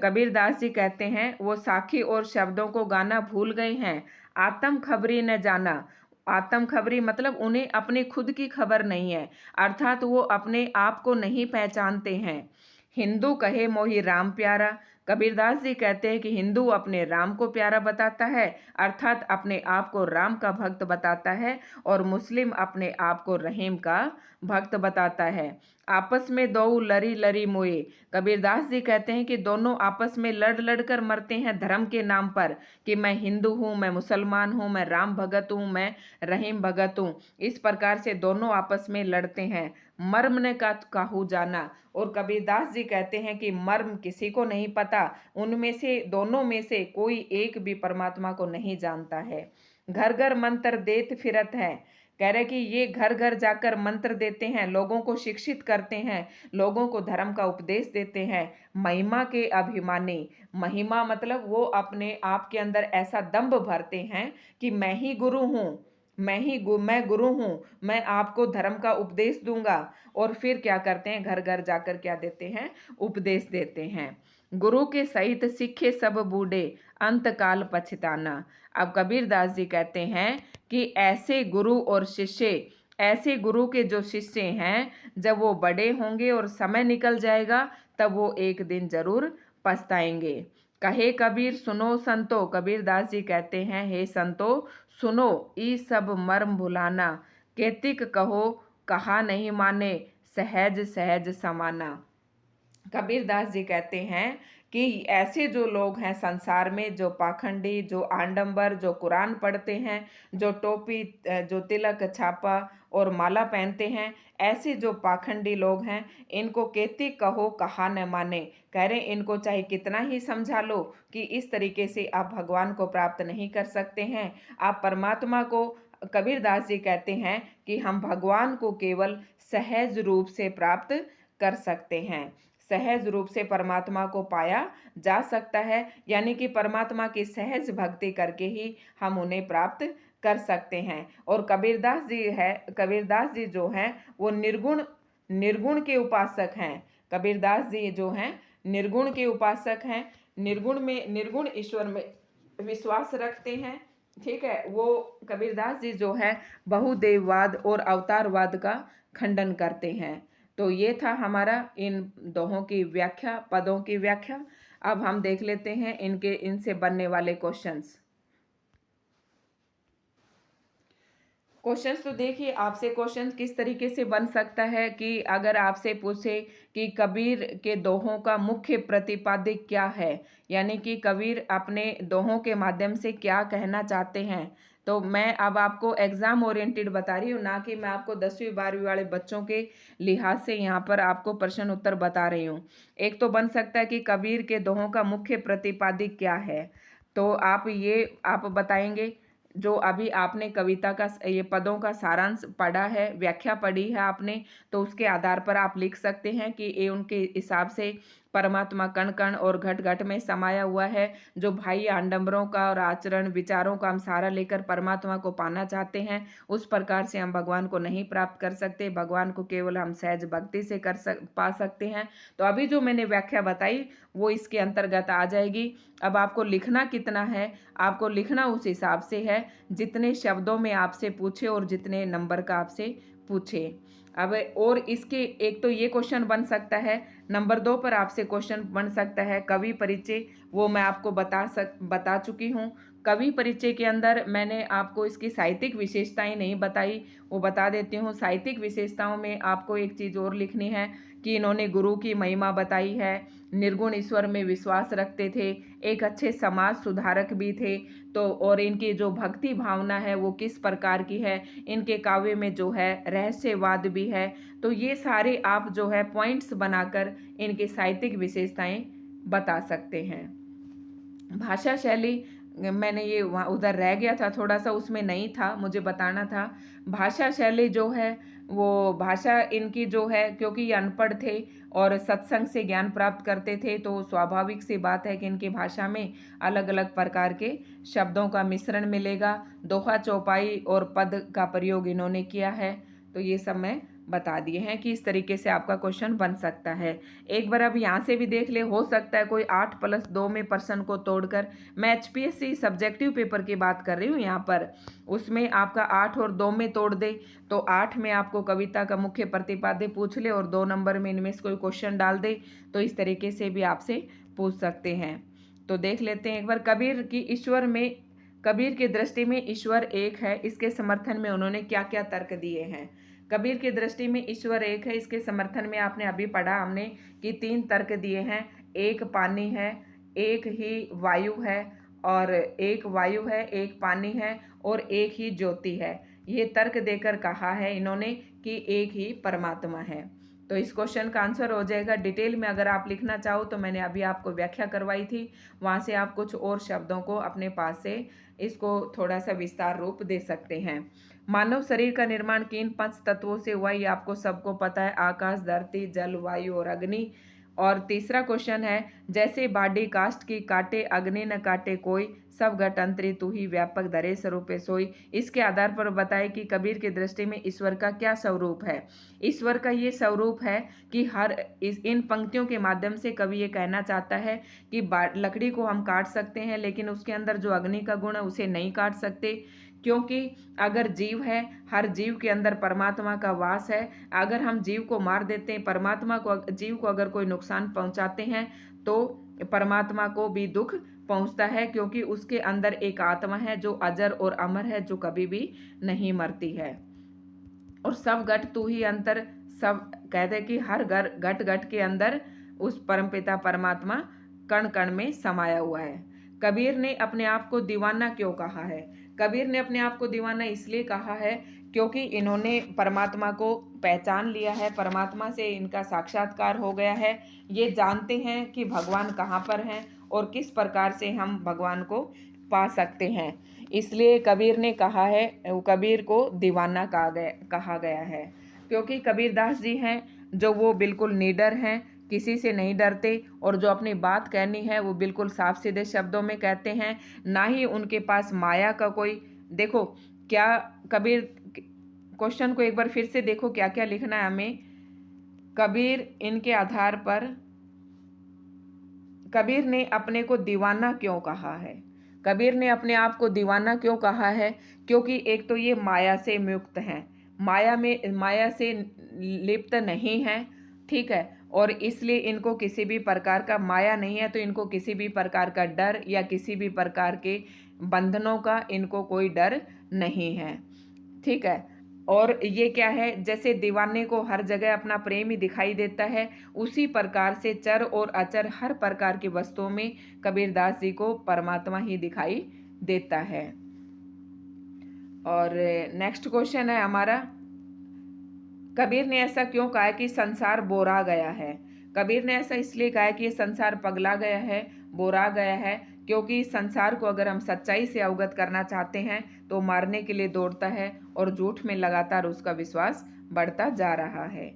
कबीरदास जी कहते हैं वो साखी और शब्दों को गाना भूल गए हैं। आत्म खबरी न जाना, आत्म खबरी मतलब उन्हें अपने खुद की खबर नहीं है, अर्थात वो अपने आप को नहीं पहचानते हैं। हिंदू कहे मोहि राम प्यारा, कबीरदास जी कहते हैं कि हिंदू अपने राम को प्यारा बताता है, अर्थात अपने आप को राम का भक्त बताता है, और मुस्लिम अपने आप को रहीम का भक्त बताता है। आपस में दो लरी लरी मोए, कबीरदास जी कहते हैं कि दोनों आपस में लड़ लड़ कर मरते हैं धर्म के नाम पर, कि मैं हिंदू हूँ, मैं मुसलमान हूँ, मैं राम भगत हूँ, मैं रहीम भगत हूँ। इस प्रकार से दोनों आपस में लड़ते हैं। मर्म ने का काहू जाना, और कबीरदास जी कहते हैं कि मर्म किसी को नहीं पता, उनमें से दोनों में से कोई एक भी परमात्मा को नहीं जानता है। घर घर मंत्र देत फिरत है, कह रहे कि ये घर घर जाकर मंत्र देते हैं, लोगों को शिक्षित करते हैं, लोगों को धर्म का उपदेश देते हैं। महिमा के अभिमानी, महिमा मतलब वो अपने आप के अंदर ऐसा दंभ भरते हैं कि मैं ही गुरु हूँ, मैं गुरु हूँ, मैं आपको धर्म का उपदेश दूंगा। और फिर क्या करते हैं, घर घर जाकर क्या देते हैं, उपदेश देते हैं। गुरु के सहित सीखे सब बूढ़े, अंत काल पछताना। अब कबीरदास जी कहते हैं कि ऐसे गुरु और शिष्य, ऐसे गुरु के जो शिष्य हैं, जब वो बड़े होंगे और समय निकल जाएगा, तब वो एक दिन जरूर पछताएंगे। कहे कबीर सुनो संतो, कबीरदास जी कहते हैं हे संतो सुनो, ई सब मर्म भुलाना, केतिक कहो कहा नहीं माने, सहज सहज समाना। कबीरदास जी कहते हैं कि ऐसे जो लोग हैं संसार में, जो पाखंडी, जो आडंबर, जो कुरान पढ़ते हैं, जो टोपी, जो तिलक छापा और माला पहनते हैं, ऐसे जो पाखंडी लोग हैं, इनको केती कहो कहा न माने, कह रहे इनको चाहे कितना ही समझा लो कि इस तरीके से आप भगवान को प्राप्त नहीं कर सकते हैं। आप परमात्मा को, कबीरदास जी कहते हैं कि हम भगवान को केवल सहज रूप से प्राप्त कर सकते हैं, सहज रूप से परमात्मा को पाया जा सकता है, यानी कि परमात्मा की सहज भक्ति करके ही हम उन्हें प्राप्त कर सकते हैं। और कबीरदास जी जो हैं वो निर्गुण निर्गुण के उपासक हैं। कबीरदास जी जो हैं निर्गुण के उपासक हैं, निर्गुण ईश्वर में विश्वास रखते हैं। ठीक है, वो कबीरदास जी जो है बहुदेववाद और अवतारवाद का खंडन करते हैं। तो ये था हमारा इन दोहों की व्याख्या, पदों की व्याख्या। अब हम देख लेते हैं इनसे बनने वाले क्वेश्चंस। क्वेश्चंस तो देखिए, आपसे क्वेश्चंस किस तरीके से बन सकता है कि अगर आपसे पूछे कि कबीर के दोहों का मुख्य प्रतिपाद्य क्या है, यानी कि कबीर अपने दोहों के माध्यम से क्या कहना चाहते हैं। तो मैं अब आपको एग्जाम ओरिएंटेड बता रही हूँ, ना कि मैं आपको 10वीं 12वीं वाले बच्चों के लिहाज से यहाँ पर आपको प्रश्न उत्तर बता रही हूँ। एक तो बन सकता है कि कबीर के दोहों का मुख्य प्रतिपाद्य क्या है, तो आप बताएंगे। जो अभी आपने कविता का ये पदों का सारांश पढ़ा है, व्याख्या पढ़ी है आपने, तो उसके आधार पर आप लिख सकते हैं कि ये उनके हिसाब से परमात्मा कण कण और घट घट में समाया हुआ है। जो भाई आडंबरों का और आचरण विचारों का हम सहारा लेकर परमात्मा को पाना चाहते हैं, उस प्रकार से हम भगवान को नहीं प्राप्त कर सकते। भगवान को केवल हम सहज भक्ति से पा सकते हैं। तो अभी जो मैंने व्याख्या बताई वो इसके अंतर्गत आ जाएगी। अब आपको लिखना कितना है, आपको लिखना उस हिसाब से है जितने शब्दों में आपसे पूछे और जितने नंबर का आपसे पूछे। अब और इसके एक तो ये क्वेश्चन बन सकता है, नंबर 2 पर आपसे क्वेश्चन बन सकता है कवि परिचय, वो मैं आपको बता चुकी हूँ। कवि परिचय के अंदर मैंने आपको इसकी साहित्यिक विशेषताएं नहीं बताई, वो बता देती हूँ। साहित्यिक विशेषताओं में आपको एक चीज़ और लिखनी है कि इन्होंने गुरु की महिमा बताई है, निर्गुण ईश्वर में विश्वास रखते थे, एक अच्छे समाज सुधारक भी थे। तो और इनकी जो भक्ति भावना है वो किस प्रकार की है, इनके काव्य में जो है रहस्यवाद भी है। तो ये सारे आप जो है पॉइंट्स बनाकर इनकी साहित्यिक विशेषताएं बता सकते हैं। भाषा शैली मैंने ये वहाँ उधर रह गया था, थोड़ा सा उसमें नहीं था, मुझे बताना था। भाषा शैली जो है वो भाषा इनकी जो है, क्योंकि ये अनपढ़ थे और सत्संग से ज्ञान प्राप्त करते थे, तो स्वाभाविक सी बात है कि इनकी भाषा में अलग अलग प्रकार के शब्दों का मिश्रण मिलेगा। दोहा चौपाई और पद का प्रयोग इन्होंने किया है। तो ये सब मैं बता दिए हैं कि इस तरीके से आपका क्वेश्चन बन सकता है। एक बार अब यहाँ से भी देख ले, हो सकता है कोई 8+2 में प्रश्न को तोड़कर, मैं HPSC सब्जेक्टिव पेपर की बात कर रही हूँ यहाँ पर, उसमें आपका 8 और 2 में तोड़ दे, तो 8 में आपको कविता का मुख्य प्रतिपाद्य पूछ ले और 2 नंबर में इनमें से कोई क्वेश्चन डाल दे, तो इस तरीके से भी आपसे पूछ सकते हैं। तो देख लेते हैं एक बार कबीर की दृष्टि में ईश्वर एक है, इसके समर्थन में उन्होंने क्या क्या तर्क दिए हैं। कबीर की दृष्टि में ईश्वर एक है, इसके समर्थन में आपने अभी पढ़ा हमने कि 3 तर्क दिए हैं। एक पानी है, एक ही वायु है, और एक वायु है, एक पानी है और एक ही ज्योति है। ये तर्क देकर कहा है इन्होंने कि एक ही परमात्मा है। तो इस क्वेश्चन का आंसर हो जाएगा। डिटेल में अगर आप लिखना चाहो तो मैंने अभी आपको व्याख्या करवाई थी, वहाँ से आप कुछ और शब्दों को अपने पास से इसको थोड़ा सा विस्तार रूप दे सकते हैं। मानव शरीर का निर्माण किन 5 तत्वों से हुआ, ये आपको सबको पता है, आकाश, धरती, जल, वायु और अग्नि। और तीसरा क्वेश्चन है, जैसे बाडी काष्ठ की काटे अग्नि न काटे कोई, सब घट अंतरी तू ही व्यापक धरे स्वरूपे सोई। इसके आधार पर बताए कि कबीर की दृष्टि में ईश्वर का क्या स्वरूप है। ईश्वर का ये स्वरूप है कि इन पंक्तियों के माध्यम से कवि ये कहना चाहता है कि लकड़ी को हम काट सकते हैं, लेकिन उसके अंदर जो अग्नि का गुण है उसे नहीं काट सकते, क्योंकि अगर जीव है, हर जीव के अंदर परमात्मा का वास है। अगर हम जीव को मार देते हैं, जीव को अगर कोई नुकसान पहुंचाते हैं, तो परमात्मा को भी दुख पहुंचता है, क्योंकि उसके अंदर एक आत्मा है जो अजर और अमर है, जो कभी भी नहीं मरती है। और सब घट तू ही अंतर, सब कहते कि हर घट घट के अंदर उस परमपिता परमात्मा कण कण में समाया हुआ है। कबीर ने अपने आप को दीवाना क्यों कहा है? कबीर ने अपने आप को दीवाना इसलिए कहा है क्योंकि इन्होंने परमात्मा को पहचान लिया है, परमात्मा से इनका साक्षात्कार हो गया है। ये जानते हैं कि भगवान कहाँ पर हैं और किस प्रकार से हम भगवान को पा सकते हैं। इसलिए कबीर ने कहा है, कबीर को दीवाना कहा गया है, क्योंकि कबीरदास जी हैं जो वो बिल्कुल निडर हैं, किसी से नहीं डरते, और जो अपनी बात कहनी है वो बिल्कुल साफ सीधे शब्दों में कहते हैं। ना ही उनके पास माया का कोई, देखो क्या कबीर, क्वेश्चन को एक बार फिर से देखो क्या क्या लिखना है हमें। कबीर इनके आधार पर, कबीर ने अपने को दीवाना क्यों कहा है? कबीर ने अपने आप को दीवाना क्यों कहा है? क्योंकि एक तो ये माया से मुक्त हैं, माया से लिप्त नहीं है, ठीक है। और इसलिए इनको किसी भी प्रकार का माया नहीं है, तो इनको किसी भी प्रकार का डर या किसी भी प्रकार के बंधनों का इनको कोई डर नहीं है। ठीक है। और ये क्या है, जैसे दीवाने को हर जगह अपना प्रेम ही दिखाई देता है, उसी प्रकार से चर और अचर हर प्रकार की वस्तुओं में कबीरदास जी को परमात्मा ही दिखाई देता है। और नेक्स्ट क्वेश्चन है हमारा, कबीर ने ऐसा क्यों कहा कि संसार बोरा गया है? कबीर ने ऐसा इसलिए कहा कि ये संसार पगला गया है, बोरा गया है, क्योंकि संसार को अगर हम सच्चाई से अवगत करना चाहते हैं तो मारने के लिए दौड़ता है और झूठ में लगातार उसका विश्वास बढ़ता जा रहा है।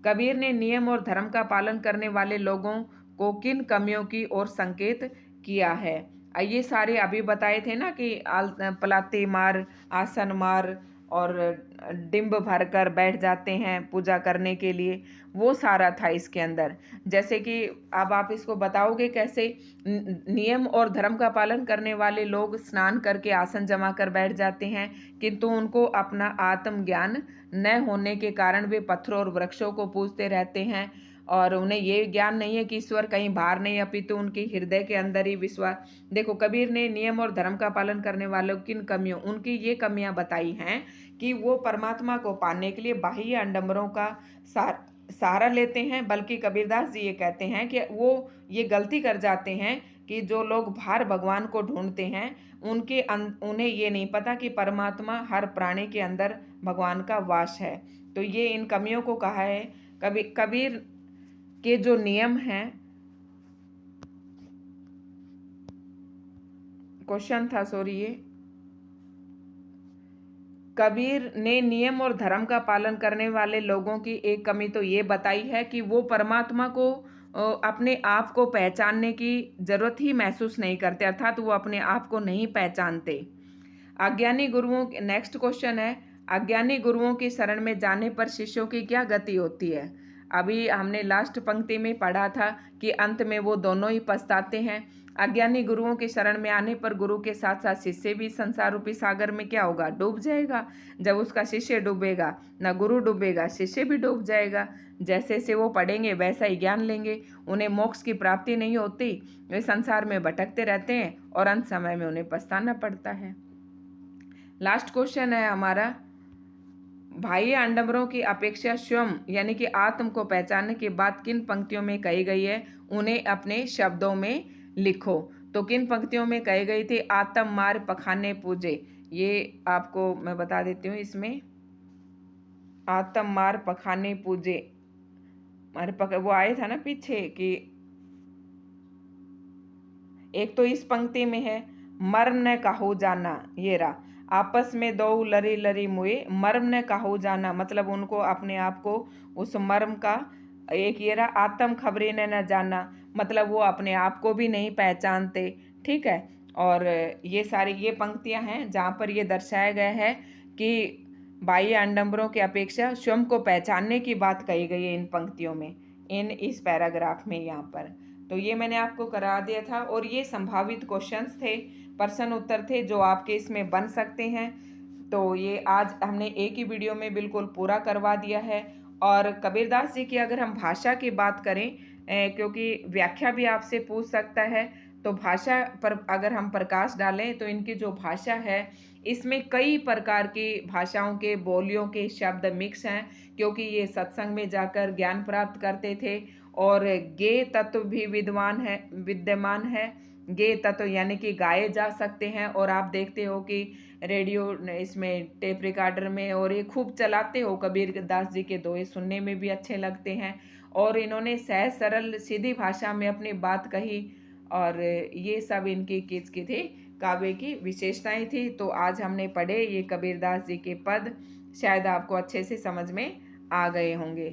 कबीर ने नियम और धर्म का पालन करने वाले लोगों को किन कमियों की ओर संकेत किया है? ये सारे अभी बताए थे ना कि पलाती मार, आसन मार और डिंब भर कर बैठ जाते हैं पूजा करने के लिए, वो सारा था इसके अंदर। जैसे कि अब आप इसको बताओगे कैसे? नियम और धर्म का पालन करने वाले लोग स्नान करके आसन जमा कर बैठ जाते हैं, किंतु उनको अपना आत्मज्ञान न होने के कारण वे पत्थरों और वृक्षों को पूजते रहते हैं और उन्हें ये ज्ञान नहीं है कि ईश्वर कहीं बाहर नहीं, अपितु उनके हृदय के अंदर ही विश्वास। देखो, कबीर ने नियम और धर्म का पालन करने वालों की कमियों, उनकी ये कमियां बताई हैं कि वो परमात्मा को पाने के लिए बाह्य आडंबरों का सहारा लेते हैं, बल्कि कबीरदास जी ये कहते हैं कि वो ये गलती कर जाते हैं कि जो लोग बाहर भगवान को ढूंढते हैं उन्हें ये नहीं पता कि परमात्मा हर प्राणी के अंदर भगवान का वास है। तो ये इन कमियों को कहा है। कबीर के जो नियम हैं, क्वेश्चन था सॉरी, ये कबीर ने नियम और धर्म का पालन करने वाले लोगों की एक कमी तो ये बताई है कि वो परमात्मा को अपने आप को पहचानने की जरूरत ही महसूस नहीं करते, अर्थात वो अपने आप को नहीं पहचानते। अज्ञानी गुरुओं, नेक्स्ट क्वेश्चन है, अज्ञानी गुरुओं की शरण में जाने पर शिष्यों की क्या गति होती है? अभी हमने लास्ट पंक्ति में पढ़ा था कि अंत में वो दोनों ही पछताते हैं। अज्ञानी गुरुओं की शरण में आने पर गुरु के साथ साथ शिष्य भी संसार रूपी सागर में क्या होगा? डूब जाएगा। जब उसका शिष्य डूबेगा, ना गुरु डूबेगा, शिष्य भी डूब जाएगा। जैसे से वो पढ़ेंगे वैसा ही ज्ञान लेंगे, उन्हें मोक्ष की प्राप्ति नहीं होती, वे संसार में भटकते रहते हैं और अंत समय में उन्हें पछताना पड़ता है। लास्ट क्वेश्चन है हमारा, बाह्य आडंबरों की अपेक्षा स्वयं यानी कि आत्म को पहचानने की बात किन पंक्तियों में कही गई है, उन्हें अपने शब्दों में लिखो। तो किन पंक्तियों में कही गई थी? आत्म मार पखाने पूजे, ये आपको मैं बता देती हूँ। इसमें आत्म मार पखाने पूजे, वो आए था ना पीछे कि एक तो इस पंक्ति में है मर्म न काहू जाना, ये रहा, आपस में दो लरी लरी मुए, मर्म न काहू जाना, मतलब उनको अपने आप को उस मर्म का, एक ये रहा आत्म खबरें न जाना, मतलब वो अपने आप को भी नहीं पहचानते। ठीक है। और ये सारी ये पंक्तियां हैं जहाँ पर ये दर्शाया गया है कि बाह्य आडंबरों की अपेक्षा स्वयं को पहचानने की बात कही गई है इन पंक्तियों में, इस पैराग्राफ में यहाँ पर। तो ये मैंने आपको करा दिया था और ये संभावित क्वेश्चंस थे, प्रश्न उत्तर थे जो आपके इसमें बन सकते हैं। तो ये आज हमने एक ही वीडियो में बिल्कुल पूरा करवा दिया है। और कबीरदास जी की अगर हम भाषा की बात करें, क्योंकि व्याख्या भी आपसे पूछ सकता है, तो भाषा पर अगर हम प्रकाश डालें तो इनकी जो भाषा है इसमें कई प्रकार की भाषाओं के, बोलियों के शब्द मिक्स हैं, क्योंकि ये सत्संग में जाकर ज्ञान प्राप्त करते थे। और गे तत्व भी विद्यमान है। गे तत्व यानी कि गाए जा सकते हैं, और आप देखते हो कि रेडियो इसमें टेप रिकॉर्डर में और ये खूब चलाते हो, कबीर दास जी के दोहे सुनने में भी अच्छे लगते हैं। और इन्होंने सहज सरल सीधी भाषा में अपनी बात कही, और ये सब इनकी की थी, काव्य की विशेषताएं थी। तो आज हमने पढ़े ये कबीरदास जी के पद, शायद आपको अच्छे से समझ में आ गए होंगे।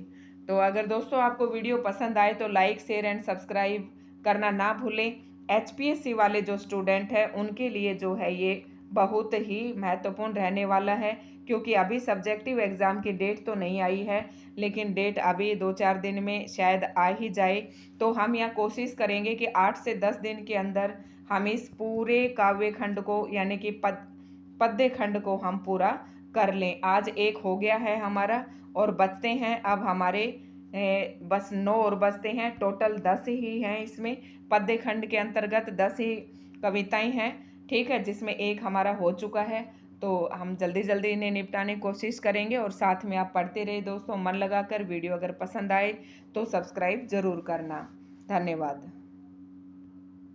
तो अगर दोस्तों आपको वीडियो पसंद आए तो लाइक, शेयर एंड सब्सक्राइब करना ना भूलें। HPSC वाले जो स्टूडेंट हैं उनके लिए जो है ये बहुत ही महत्वपूर्ण रहने वाला है, क्योंकि अभी सब्जेक्टिव एग्ज़ाम की डेट तो नहीं आई है, लेकिन डेट अभी 2-4 दिन में शायद आ ही जाए। तो हम यहाँ कोशिश करेंगे कि 8 से 10 दिन के अंदर हम इस पूरे काव्य खंड को यानी कि पद्य खंड को हम पूरा कर लें। आज एक हो गया है हमारा, और बचते हैं अब हमारे बस 9 और बचते हैं। टोटल 10 ही हैं इसमें। पद्य खंड के अंतर्गत 10 ही कविताएं हैं, ठीक है, जिसमें एक हमारा हो चुका है। तो हम जल्दी जल्दी इन्हें निपटाने की कोशिश करेंगे और साथ में आप पढ़ते रहिए दोस्तों, मन लगाकर। वीडियो अगर पसंद आए तो सब्सक्राइब ज़रूर करना। धन्यवाद।